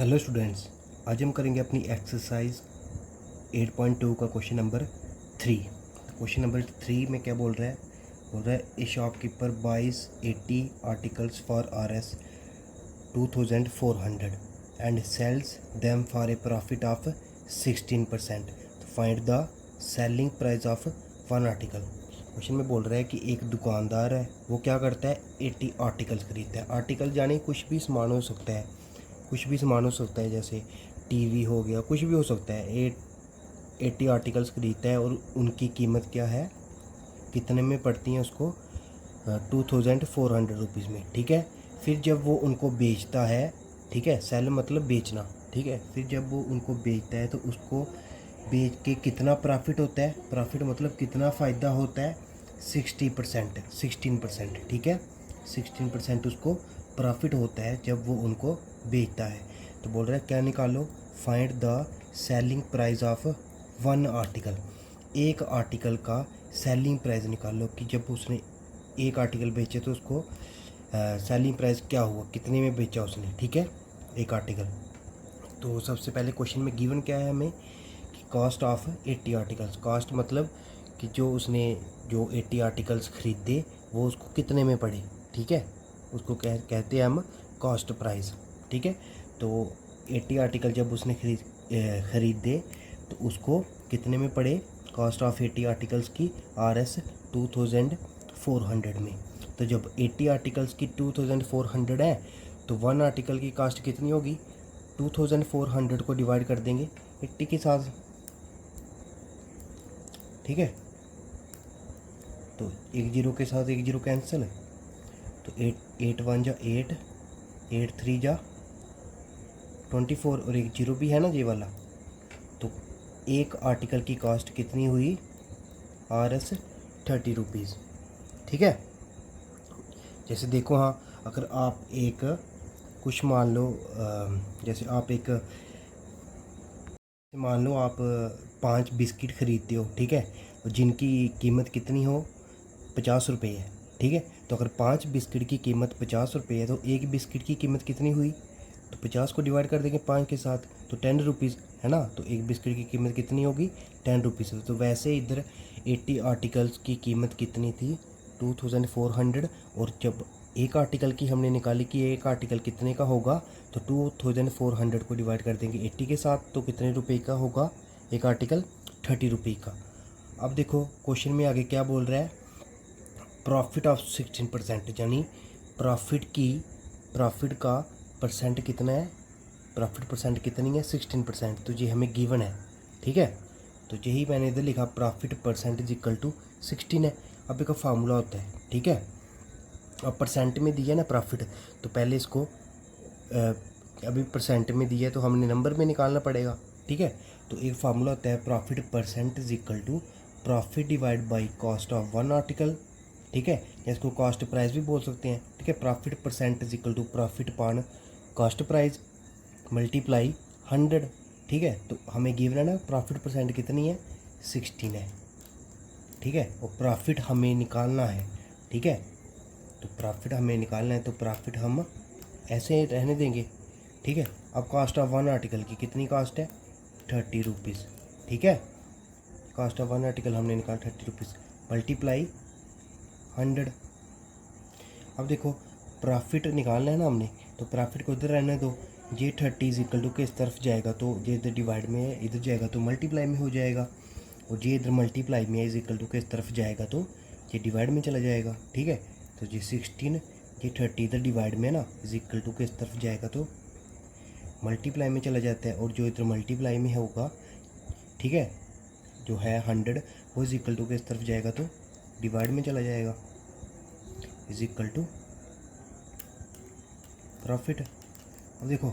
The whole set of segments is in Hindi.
हेलो स्टूडेंट्स, आज हम करेंगे अपनी एक्सरसाइज 8.2 का क्वेश्चन नंबर 3। क्वेश्चन नंबर 3 में क्या बोल रहा है a shopkeeper buys 80 articles for RS 2400 and sells them for a profit of 16%। तो find the selling price of one article. Question में बोल रहा है कि एक दुकानदार है, वो क्या करता है 80 आर्टिकल्स खरीदता है। आर्टिकल जाने कुछ भी सामान हो सकता है, जैसे टीवी हो गया, कुछ भी हो सकता है। 80 आर्टिकल्स खरीदता है और उनकी कीमत क्या है, कितने में पड़ती हैं उसको 2400 रुपीज़ में। ठीक है, फिर जब वो उनको बेचता है, ठीक है, सेल मतलब बेचना, ठीक है, फिर जब वो उनको बेचता है तो उसको बेच के कितना प्रॉफिट होता है, प्रॉफिट मतलब कितना फ़ायदा होता है 16%। ठीक है, 16% उसको प्रॉफिट होता है जब वो उनको बेचता है। तो बोल रहा है क्या निकालो, find the selling price of one article. एक आर्टिकल का सेलिंग प्राइस निकालो कि जब उसने एक आर्टिकल बेचे तो उसको सेलिंग प्राइस क्या हुआ, कितने में बेचा उसने। ठीक है, एक आर्टिकल। तो सबसे पहले क्वेश्चन में गिवन क्या है हमें कि कॉस्ट ऑफ 80 आर्टिकल्स। कॉस्ट मतलब कि जो उसने 80 आर्टिकल्स खरीदे वो उसको कितने में पड़े। ठीक है, उसको कहते हैं हम कॉस्ट प्राइस। ठीक है, तो 80 आर्टिकल जब उसने खरीदे तो उसको कितने में पड़े, कॉस्ट ऑफ 80 आर्टिकल्स की RS 2400 में। तो जब 80 आर्टिकल्स की 2400 है तो वन आर्टिकल की कॉस्ट कितनी होगी, 2400 को डिवाइड कर देंगे 80 के साथ। ठीक है, तो एक जीरो के साथ एक जीरो कैंसिल है, तो 8 1 जा 8, 8 3 जा 24 और एक जीरो भी है ना ये वाला। तो एक आर्टिकल की कॉस्ट कितनी हुई RS 30 रुपीज़। ठीक है, जैसे देखो, हाँ, अगर आप एक कुछ मान लो, जैसे मान लो आप 5 बिस्किट ख़रीदते हो, ठीक है, और जिनकी कीमत कितनी हो 50 रुपये है। ठीक है, तो अगर 5 बिस्किट की कीमत 50 रुपये है तो एक बिस्किट की कीमत कितनी हुई, तो 50 को डिवाइड कर देंगे 5 के साथ, तो 10 रुपीज़ है ना। तो एक बिस्किट की कीमत कितनी होगी 10 रुपीज़। तो वैसे इधर 80 आर्टिकल्स की कीमत कितनी थी 2400, और जब एक आर्टिकल की हमने निकाली कि एक आर्टिकल कितने का होगा, तो 2400 को डिवाइड कर देंगे 80 के साथ, तो कितने रुपए का होगा एक आर्टिकल, 30 रुपये का। अब देखो क्वेश्चन में आगे क्या बोल रहा है, प्रॉफिट ऑफ 16%, यानी प्रॉफिट का परसेंट कितना है, प्रॉफिट परसेंट कितनी है 16%। तो ये हमें गिवन है। ठीक है, तो यही मैंने इधर लिखा, profit percent is equal to 16 है। अब एक फार्मूला होता है, ठीक है, अब परसेंट में दिया ना प्रॉफिट, तो पहले इसको अभी परसेंट में दिया है तो हमने नंबर में निकालना पड़ेगा। ठीक है, तो एक फार्मूला होता है profit percent is equal to profit divide by cost of one article. ठीक है, या इसको कॉस्ट प्राइस भी बोल सकते हैं। ठीक है, profit percent is equal to profit upon cost price multiply 100। ठीक है, तो हमें गिवन है ना प्रॉफिट परसेंट कितनी है 16 है। ठीक है, और प्रॉफिट हमें निकालना है। ठीक है, तो प्रॉफिट हमें निकालना है, तो प्रॉफिट हम ऐसे रहने देंगे। ठीक है, अब कॉस्ट ऑफ वन आर्टिकल की कितनी कॉस्ट है 30 रुपीज़। ठीक है, कॉस्ट ऑफ वन आर्टिकल हमने निकाला 30 रुपीज़ मल्टीप्लाई 100। अब देखो प्रॉफिट निकालना है ना हमने, तो प्रॉफिट को इधर रहने दो, ये 30 इज इक्वल टू किस तरफ जाएगा, तो ये इधर डिवाइड में है, इधर जाएगा तो मल्टीप्लाई में हो जाएगा, और ये इधर मल्टीप्लाई में है इज इक्वल टू किस तरफ जाएगा, तो ये डिवाइड में चला जाएगा। ठीक है, तो ये 16, ये 30 इधर डिवाइड में ना इज इक्वल टू किस तरफ जाएगा, तो मल्टीप्लाई में चला जाता है, और जो इधर मल्टीप्लाई में होगा, ठीक है, जो है 100 वो इज इक्वल टू किस तरफ जाएगा, तो डिवाइड में चला जाएगा, इज इक्वल टू प्रॉफिट। अब देखो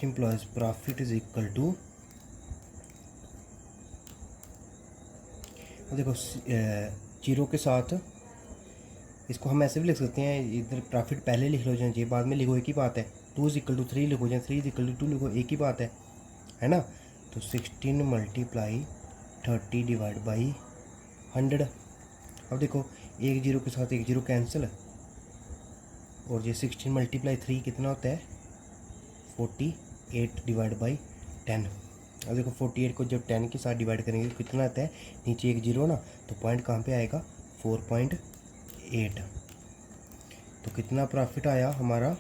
implies profit is equal to, अब देखो जीरो के साथ इसको हम ऐसे भी लिख सकते हैं, इधर प्रॉफिट पहले लिख लो चाहे बाद में लिखो, एक ही बात है। 2 इज इक्वल टू 3 लिखो चाहे 3 इज इक्वल टू 2 लिखो, एक ही बात है ना। तो 16 मल्टीप्लाई 30 डिवाइड बाई 100। अब देखो एक जीरो के साथ एक जीरो कैंसिल है, और ये 16 मल्टीप्लाई 3 कितना होता है 40 8 डिवाइड बाई 10। अब देखो 48 को जब 10 के साथ डिवाइड करेंगे तो कितना आता है, नीचे एक जीरो ना, तो पॉइंट कहाँ पे आएगा, 4.8। तो कितना प्रॉफिट आया हमारा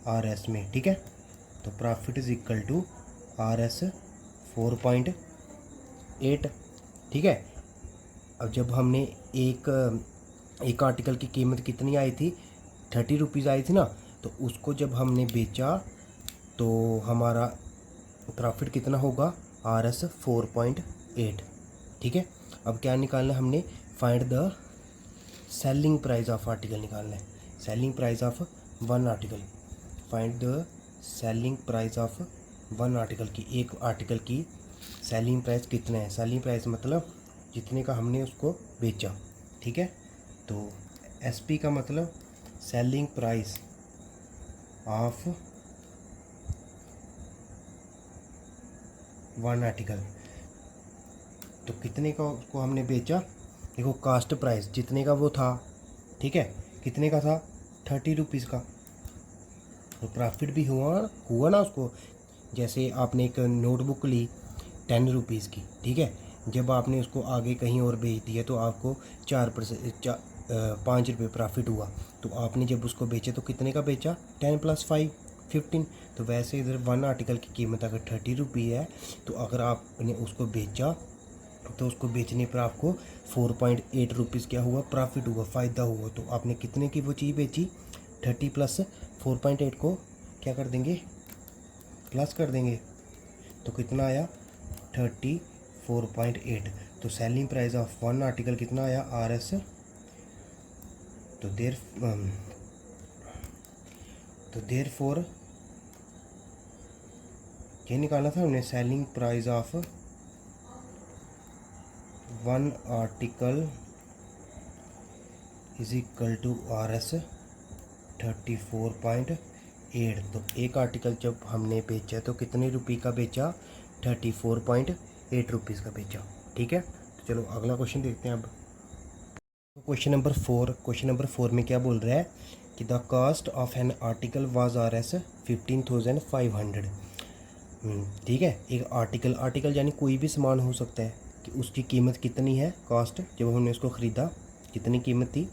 आर एस में, ठीक है। तो profit is equal to R S 4.8, ठीक है। अब जब हमने एक आर्टिकल की कीमत कितनी आई थी, 30 रुपीज़ आई थी ना, तो उसको जब हमने बेचा तो हमारा प्रॉफिट कितना होगा, आर एस 4.8, ठीक है। अब क्या निकालना है हमने, find the selling price of article निकालना है, selling price of one article. Find the selling price of one article की, एक आर्टिकल की सेलिंग प्राइस कितना है, सेलिंग प्राइस मतलब जितने का हमने उसको बेचा, ठीक है। तो एस पी का मतलब selling price of one article. तो कितने का उसको हमने बेचा, देखो कास्ट प्राइस जितने का वो था, ठीक है, कितने का था, 30 रुपीज़ का। तो प्रॉफिट भी हुआ ना उसको। जैसे आपने एक नोटबुक ली 10 रुपीज़ की, ठीक है, जब आपने उसको आगे कहीं और बेच दिया तो आपको 5 रुपये प्रॉफिट हुआ। तो आपने जब उसको बेचे तो कितने का बेचा, 10 + 5 15। तो वैसे इधर वन आर्टिकल की कीमत अगर 30 रुपये है, तो अगर आपने उसको बेचा तो उसको बेचने पर आपको 4.8 रुपीज़ क्या हुआ, प्रॉफिट हुआ, फ़ायदा हुआ। तो आपने कितने की वो चीज़ बेची, 30 + 4.8 को क्या कर देंगे, प्लस कर देंगे, तो कितना आया, 34.8। तो selling price of one article कितना आया, आर एस। तो देर फोर ये निकालना था हमने, selling price of one article is equal to R S 34.8। तो एक आर्टिकल जब हमने बेचा तो कितने रुपये का बेचा, 34.8 रुपीज़ का बेचा, ठीक है। तो चलो अगला क्वेश्चन देखते हैं अब। क्वेश्चन नंबर 4 में क्या बोल रहा है कि the cost of an article was R S 15,500। ठीक है, एक आर्टिकल यानी कोई भी सामान हो सकता है, कि उसकी कीमत कितनी है, कॉस्ट जब हमने उसको ख़रीदा कितनी कीमत थी,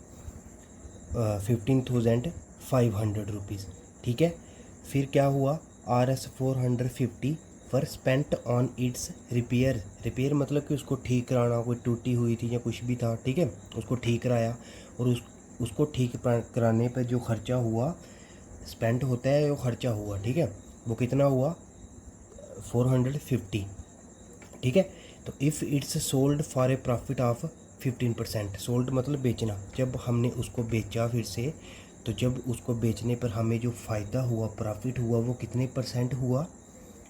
15,500 रुपीज़, ठीक है। फिर क्या हुआ, R S 450 were spent on it's repair मतलब कि उसको ठीक कराना, कोई टूटी हुई थी या कुछ भी था, ठीक है, उसको ठीक कराया। और उसको ठीक कराने पर जो खर्चा हुआ, स्पेंट होता है, वो खर्चा हुआ, ठीक है, वो कितना हुआ, 450, ठीक है। तो if it's sold for a profit of 15%, sold मतलब बेचना, जब हमने उसको बेचा फिर से, तो जब उसको बेचने पर हमें जो फ़ायदा हुआ, प्रॉफिट हुआ, वो कितने परसेंट हुआ,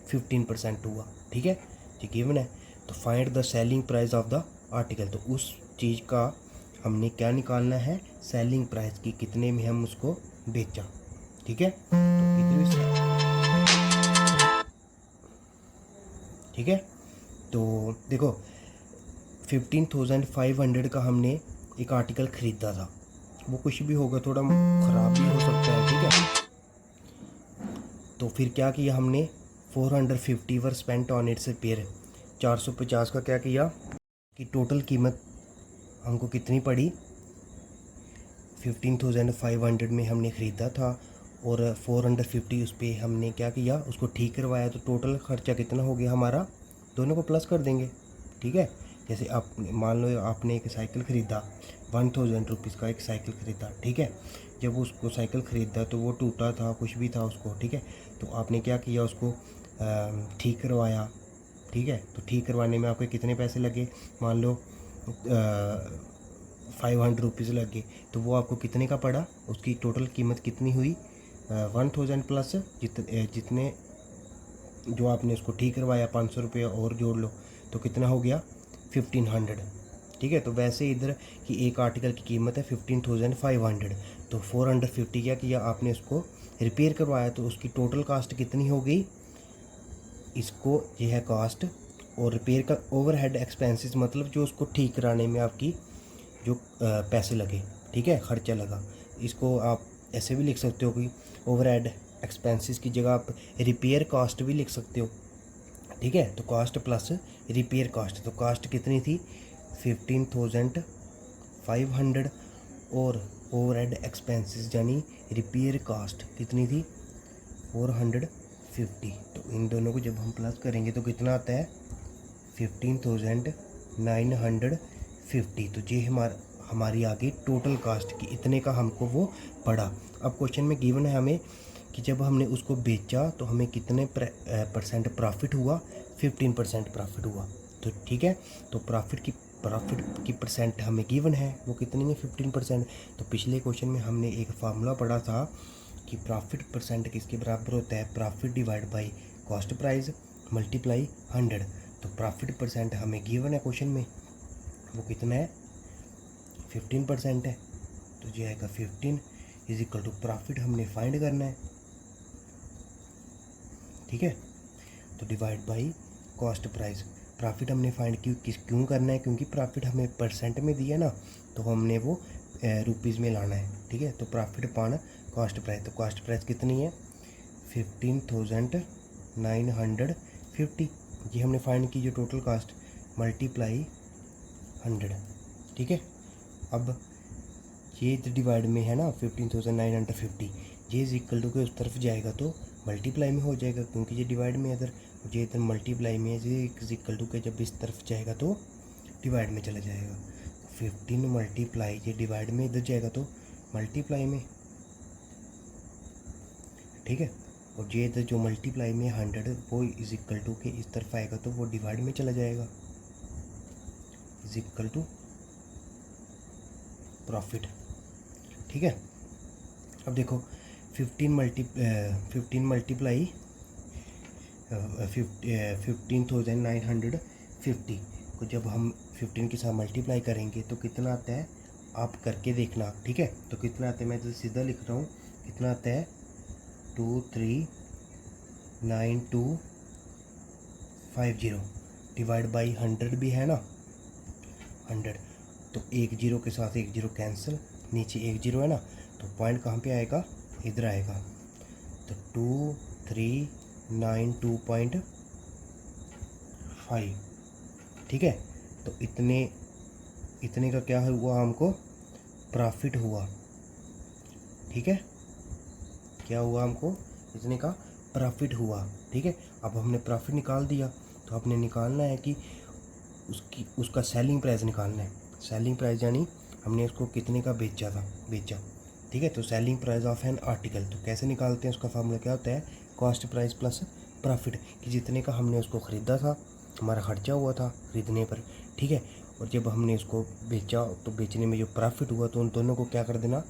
15% हुआ, ठीक है, ये गिवन है। तो find the selling price of the article, तो उस चीज़ का हमने क्या निकालना है, सेलिंग प्राइस की, कितने में हम उसको बेचा, ठीक है। तो इधर ठीक है, तो देखो 15,500 का हमने एक आर्टिकल ख़रीदा था, वो कुछ भी होगा, थोड़ा ख़राब भी हो सकता है, ठीक है। तो फिर क्या किया हमने, 450 वर स्पेंट ऑन इट्स रिपेयर, 450 का क्या किया कि टोटल कीमत हमको कितनी पड़ी, 15,500 में हमने ख़रीदा था, और 450 उस पर हमने क्या किया, उसको ठीक करवाया। तो टोटल ख़र्चा कितना हो गया हमारा, दोनों को प्लस कर देंगे, ठीक है। जैसे आप मान लो आपने एक साइकिल ख़रीदा, 1000 रुपीज़ का एक साइकिल ख़रीदा, ठीक है। जब उसको साइकिल ख़रीदा तो वो टूटा था, कुछ भी था उसको, ठीक है। तो आपने क्या किया, उसको ठीक करवाया, ठीक है। तो ठीक करवाने में आपके कितने पैसे लगे, मान लो 500 रुपीज़ लगे, तो वो आपको कितने का पड़ा, उसकी टोटल कीमत कितनी हुई, 1000 प्लस जितने जो आपने उसको ठीक करवाया, 500 रुपये और जोड़ लो, तो कितना हो गया, 1500, ठीक है। तो वैसे इधर कि एक आर्टिकल की कीमत है 15,500, तो 450 क्या किया आपने, उसको रिपेयर करवाया, तो उसकी टोटल कास्ट कितनी हो गई, इसको ये है कास्ट, और रिपेयर का ओवरहेड एक्सपेंसेस मतलब जो उसको ठीक कराने में आपकी जो पैसे लगे, ठीक है, ख़र्चा लगा। इसको आप ऐसे भी लिख सकते हो कि ओवरहेड एक्सपेंसेस की जगह आप रिपेयर कॉस्ट भी लिख सकते हो, ठीक है। तो कॉस्ट प्लस रिपेयर कॉस्ट, तो कॉस्ट कितनी थी 15,500 और ओवरहेड एक्सपेंसेस यानी रिपेयर कॉस्ट कितनी थी 450। तो इन दोनों को जब हम प्लस करेंगे तो कितना आता है 15,950। तो ये हमारी आ गई टोटल कास्ट की, इतने का हमको वो पड़ा। अब क्वेश्चन में गिवन है हमें कि जब हमने उसको बेचा तो हमें कितने परसेंट प्रॉफिट हुआ, 15% प्रॉफिट हुआ। तो ठीक है, तो प्रॉफिट की परसेंट हमें गिवन है, वो कितनी है 15%। तो पिछले क्वेश्चन में हमने एक फार्मूला पढ़ा था कि प्रॉफिट परसेंट किसके बराबर होता है, profit divide by cost price multiply 100। तो प्रॉफिट परसेंट हमें गिवन है क्वेश्चन में, वो कितना है 15% है। तो ये आएगा 15 इज इक्वल टू प्रॉफिट हमने फाइंड करना है, ठीक है। तो divide by cost price, profit हमने फाइंड क्यों करना है, क्योंकि प्रॉफिट हमें परसेंट में दिया ना, तो हमने वो रुपीज़ में लाना है, ठीक है। तो प्रॉफिट अपॉन कॉस्ट प्राइस, तो कॉस्ट प्राइस कितनी है 15,950, ये हमने फाइंड की जो टोटल कॉस्ट मल्टीप्लाई 100, ठीक है। अब ये डिवाइड में है ना 15,950, ये इज इक्वल टू के उस तरफ जाएगा तो मल्टीप्लाई में हो जाएगा, क्योंकि ये डिवाइड में इधर, ये इधर मल्टीप्लाई में है, ये इज इक्वल टू के जब इस तरफ जाएगा तो डिवाइड में चला जाएगा। 15 मल्टीप्लाई, ये डिवाइड में इधर जाएगा तो मल्टीप्लाई में, ठीक है। और ये इधर जो मल्टीप्लाई में 100 वो इज इक्वल टू के इस तरफ आएगा तो वो डिवाइड में चला जाएगा, इज इक्वल टू प्रॉफिट, ठीक है। अब देखो 15 मल्टीप्लाई 15,950 को जब हम 15 के साथ मल्टीप्लाई करेंगे तो कितना आता है, आप करके देखना, ठीक है। तो कितना आता है, मैं तो सीधा लिख रहा हूँ, कितना आता है 239250 डिवाइड बाई 100 भी है ना 100, तो एक जीरो के साथ एक जीरो कैंसिल, नीचे एक जीरो है ना, तो पॉइंट कहाँ पे आएगा, इधर आएगा। तो 2392.5, ठीक है। तो इतने का क्या हुआ, हमको प्रॉफिट हुआ, ठीक है। क्या हुआ, हमको इतने का प्रॉफिट हुआ, ठीक है। अब हमने प्रॉफिट निकाल दिया, तो आपने निकालना है कि उसका सेलिंग प्राइस निकालना है। सेलिंग प्राइस यानी हमने उसको कितने का बेचा, ठीक है। तो selling price of an article, तो कैसे निकालते हैं, उसका फार्मूला क्या होता है, कॉस्ट प्राइस प्लस प्रॉफिट, कि जितने का हमने उसको ख़रीदा था, हमारा खर्चा हुआ था ख़रीदने पर, ठीक है। और जब हमने उसको बेचा तो बेचने में जो प्रॉफिट हुआ तो उन दोनों को क्या कर देना,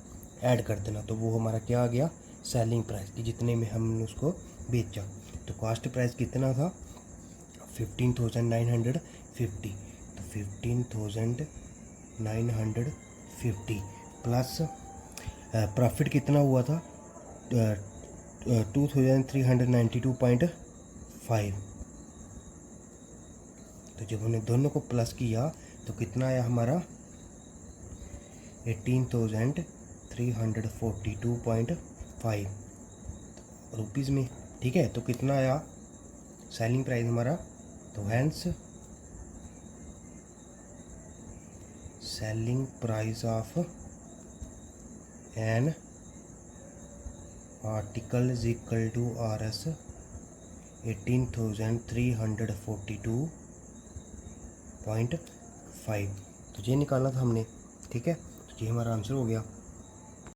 ऐड कर देना, तो वो हमारा क्या आ गया, सेलिंग प्राइस, कि जितने में हमने उसको बेचा। तो कॉस्ट प्राइस कितना था 15,950, तो 15,950 प्लस प्रॉफिट कितना हुआ था 2392.5। तो जब हमने दोनों को प्लस किया तो कितना आया हमारा 18,342.5 रुपीज़ में, ठीक है। तो कितना आया सेलिंग प्राइस हमारा, तो hence selling price of an article is equal to RS 18,342.5। तो ये निकालना था हमने, ठीक है। तो ये हमारा आंसर हो गया।